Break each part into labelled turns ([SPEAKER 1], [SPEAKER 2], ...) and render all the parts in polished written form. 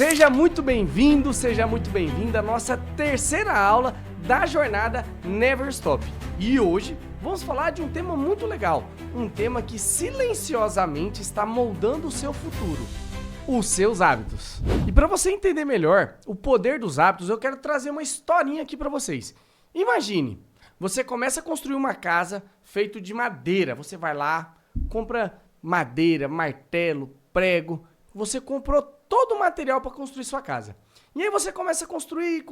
[SPEAKER 1] Seja muito bem-vindo, seja muito bem-vinda à nossa terceira aula da jornada Never Stop. E hoje vamos falar de um tema muito legal, um tema que silenciosamente está moldando o seu futuro, os seus hábitos. E para você entender melhor o poder dos hábitos, eu quero trazer uma historinha aqui para vocês. Imagine, você começa a construir uma casa feita de madeira, você vai lá, compra madeira, martelo, prego, você comprou todo o material para construir sua casa. E aí você começa a construir.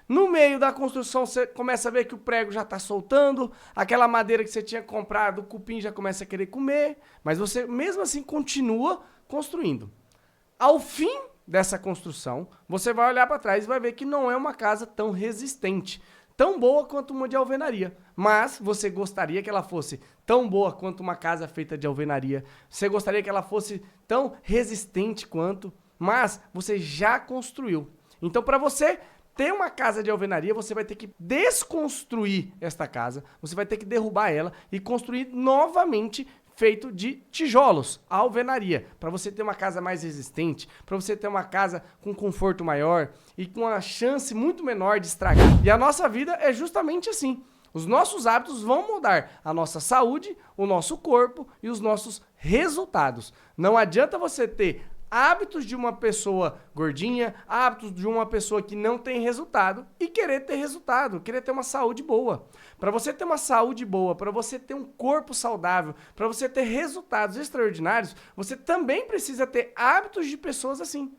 [SPEAKER 1] No meio da construção você começa a ver que o prego já está soltando, aquela madeira que você tinha comprado, o cupim já começa a querer comer, mas você mesmo assim continua construindo. Ao fim dessa construção, você vai olhar para trás e vai ver que não é uma casa tão resistente, tão boa quanto uma de alvenaria, mas você gostaria que ela fosse tão boa quanto uma casa feita de alvenaria, você gostaria que ela fosse tão resistente quanto, mas você já construiu. Então, para você ter uma casa de alvenaria, você vai ter que desconstruir esta casa, você vai ter que derrubar ela e construir novamente feito de tijolos, a alvenaria, para você ter uma casa mais resistente, para você ter uma casa com conforto maior e com uma chance muito menor de estragar. E a nossa vida é justamente assim. Os nossos hábitos vão mudar a nossa saúde, o nosso corpo e os nossos resultados. Não adianta você ter hábitos de uma pessoa gordinha, hábitos de uma pessoa que não tem resultado e querer ter resultado, querer ter uma saúde boa. Para você ter uma saúde boa, para você ter um corpo saudável, para você ter resultados extraordinários, você também precisa ter hábitos de pessoas assim.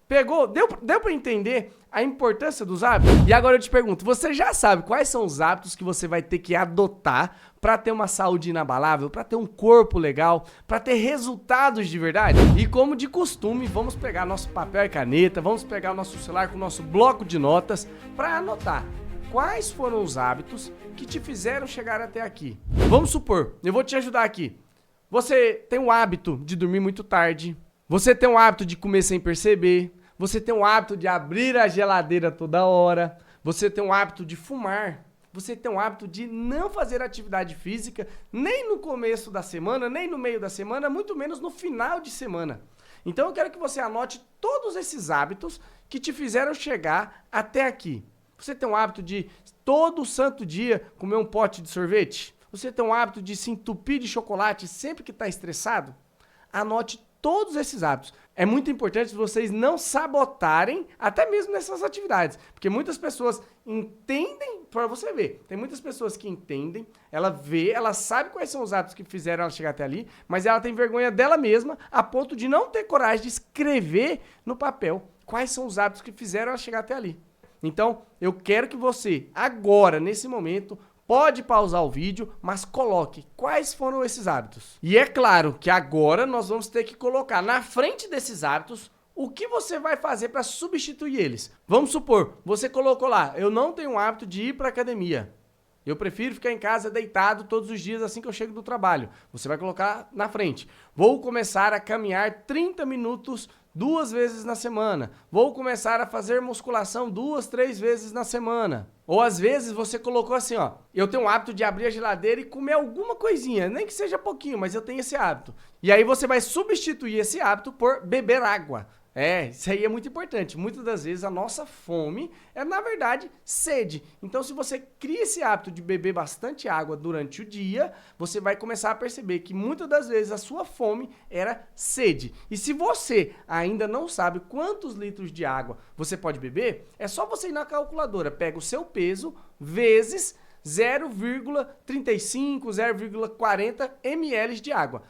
[SPEAKER 1] Pegou? Deu para entender a importância dos hábitos? E agora eu te pergunto, você já sabe quais são os hábitos que você vai ter que adotar para ter uma saúde inabalável, para ter um corpo legal, para ter resultados de verdade? E como de costume, vamos pegar nosso papel e caneta, vamos pegar o nosso celular com o nosso bloco de notas para anotar quais foram os hábitos que te fizeram chegar até aqui. Vamos supor, eu vou te ajudar aqui. Você tem o hábito de dormir muito tarde, você tem o hábito de comer sem perceber, você tem o hábito de abrir a geladeira toda hora, você tem o hábito de fumar, você tem o hábito de não fazer atividade física nem no começo da semana, nem no meio da semana, muito menos no final de semana. Então eu quero que você anote todos esses hábitos que te fizeram chegar até aqui. Você tem o hábito de todo santo dia comer um pote de sorvete? Você tem o hábito de se entupir de chocolate sempre que está estressado? Anote todos esses hábitos. É muito importante vocês não sabotarem, até mesmo nessas atividades. Porque muitas pessoas entendem, para você ver, tem muitas pessoas que entendem, ela vê, ela sabe quais são os hábitos que fizeram ela chegar até ali, mas ela tem vergonha dela mesma, a ponto de não ter coragem de escrever no papel quais são os hábitos que fizeram ela chegar até ali. Então, eu quero que você, agora, nesse momento, pode pausar o vídeo, mas coloque quais foram esses hábitos. E é claro que agora nós vamos ter que colocar na frente desses hábitos o que você vai fazer para substituir eles. Vamos supor, você colocou lá, eu não tenho o hábito de ir para academia. Eu prefiro ficar em casa deitado todos os dias assim que eu chego do trabalho. Você vai colocar na frente. Vou começar a caminhar 30 minutos 2 vezes na semana. Vou começar a fazer musculação 2, 3 vezes na semana. Ou às vezes você colocou assim, ó, eu tenho o hábito de abrir a geladeira e comer alguma coisinha, nem que seja pouquinho, mas eu tenho esse hábito. E aí você vai substituir esse hábito por beber água. Isso aí é muito importante. Muitas das vezes a nossa fome é, na verdade, sede. Então, se você cria esse hábito de beber bastante água durante o dia, você vai começar a perceber que muitas das vezes a sua fome era sede. E se você ainda não sabe quantos litros de água você pode beber, é só você ir na calculadora, pega o seu peso vezes 0,35, 0,40 ml de água.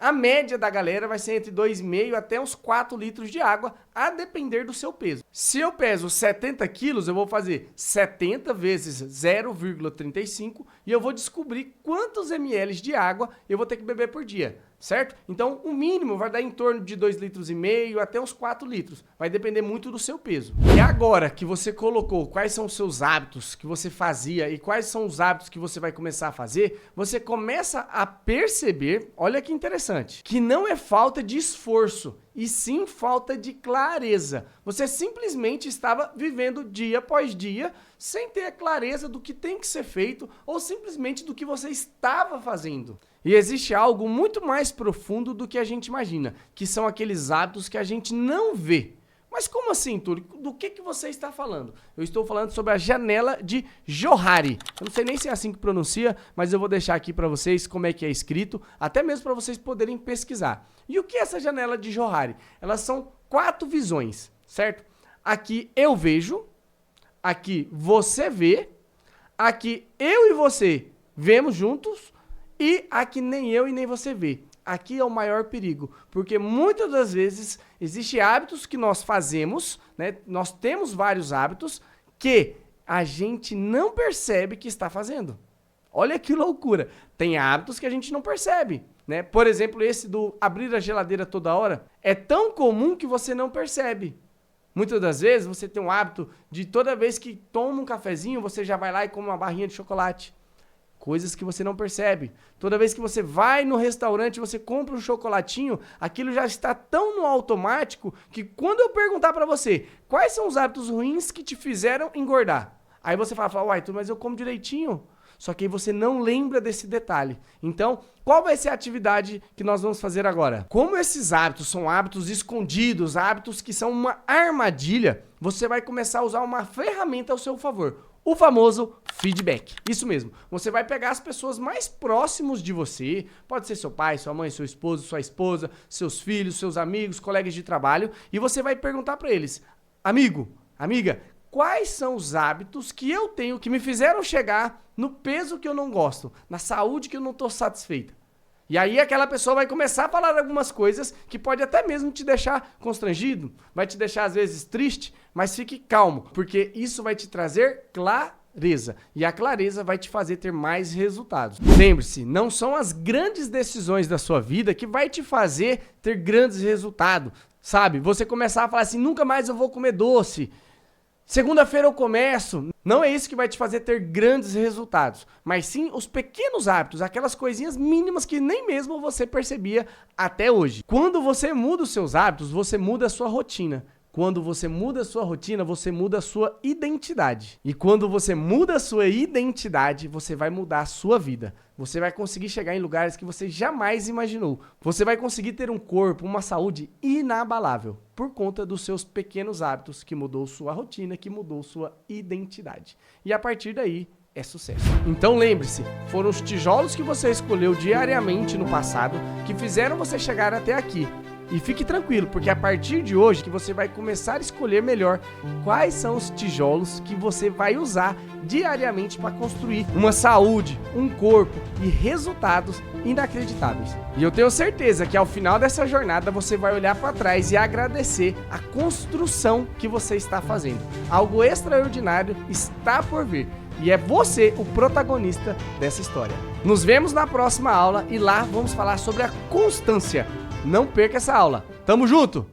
[SPEAKER 1] A média da galera vai ser entre 2,5 até uns 4 litros de água, a depender do seu peso. Se eu peso 70 quilos, eu vou fazer 70 vezes 0,35 e eu vou descobrir quantos ml de água eu vou ter que beber por dia, certo? Então, o mínimo vai dar em torno de 2,5 litros até uns 4 litros. Vai depender muito do seu peso. E agora que você colocou quais são os seus hábitos que você fazia e quais são os hábitos que você vai começar a fazer, você começa a perceber, olha que interessante, que não é falta de esforço, e sim falta de clareza. Você simplesmente estava vivendo dia após dia sem ter a clareza do que tem que ser feito ou simplesmente do que você estava fazendo. E existe algo muito mais profundo do que a gente imagina, que são aqueles hábitos que a gente não vê. Mas como assim, Túlio? Do que você está falando? Eu estou falando sobre a janela de Johari. Eu não sei nem se é assim que pronuncia, mas eu vou deixar aqui para vocês como é que é escrito, até mesmo para vocês poderem pesquisar. E o que é essa janela de Johari? Elas são 4 visões, certo? Aqui eu vejo, aqui você vê, aqui eu e você vemos juntos e aqui nem eu e nem você vê. Aqui é o maior perigo, porque muitas das vezes existem hábitos que nós fazemos, né? Nós temos vários hábitos que a gente não percebe que está fazendo. Olha que loucura. Tem hábitos que a gente não percebe, né? Por exemplo, esse do abrir a geladeira toda hora é tão comum que você não percebe. Muitas das vezes você tem um hábito de toda vez que toma um cafezinho, você já vai lá e come uma barrinha de chocolate. Coisas que você não percebe. Toda vez que você vai no restaurante, você compra um chocolatinho, aquilo já está tão no automático que quando eu perguntar pra você quais são os hábitos ruins que te fizeram engordar, aí você fala, uai, mas eu como direitinho. Só que aí você não lembra desse detalhe. Então, qual vai ser a atividade que nós vamos fazer agora? Como esses hábitos são hábitos escondidos, hábitos que são uma armadilha, você vai começar a usar uma ferramenta ao seu favor. O famoso feedback. Isso mesmo. Você vai pegar as pessoas mais próximos de você, pode ser seu pai, sua mãe, seu esposo, sua esposa, seus filhos, seus amigos, colegas de trabalho, e você vai perguntar para eles, amigo, amiga, quais são os hábitos que eu tenho que me fizeram chegar no peso que eu não gosto, na saúde que eu não estou satisfeita? E aí aquela pessoa vai começar a falar algumas coisas que pode até mesmo te deixar constrangido, vai te deixar às vezes triste, mas fique calmo, porque isso vai te trazer clareza. E a clareza vai te fazer ter mais resultados. Lembre-se, não são as grandes decisões da sua vida que vai te fazer ter grandes resultados. Sabe, você começar a falar assim, nunca mais eu vou comer doce. Segunda-feira eu começo. Não é isso que vai te fazer ter grandes resultados, mas sim os pequenos hábitos, aquelas coisinhas mínimas que nem mesmo você percebia até hoje. Quando você muda os seus hábitos, você muda a sua rotina. Quando você muda a sua rotina, você muda a sua identidade. E quando você muda a sua identidade, você vai mudar a sua vida. Você vai conseguir chegar em lugares que você jamais imaginou. Você vai conseguir ter um corpo, uma saúde inabalável por conta dos seus pequenos hábitos que mudou sua rotina, que mudou sua identidade. E a partir daí, é sucesso. Então lembre-se, foram os tijolos que você escolheu diariamente no passado que fizeram você chegar até aqui. E fique tranquilo, porque a partir de hoje que você vai começar a escolher melhor quais são os tijolos que você vai usar diariamente para construir uma saúde, um corpo e resultados inacreditáveis. E eu tenho certeza que ao final dessa jornada você vai olhar para trás e agradecer a construção que você está fazendo. Algo extraordinário está por vir. E é você o protagonista dessa história. Nos vemos na próxima aula e lá vamos falar sobre a constância. Não perca essa aula. Tamo junto!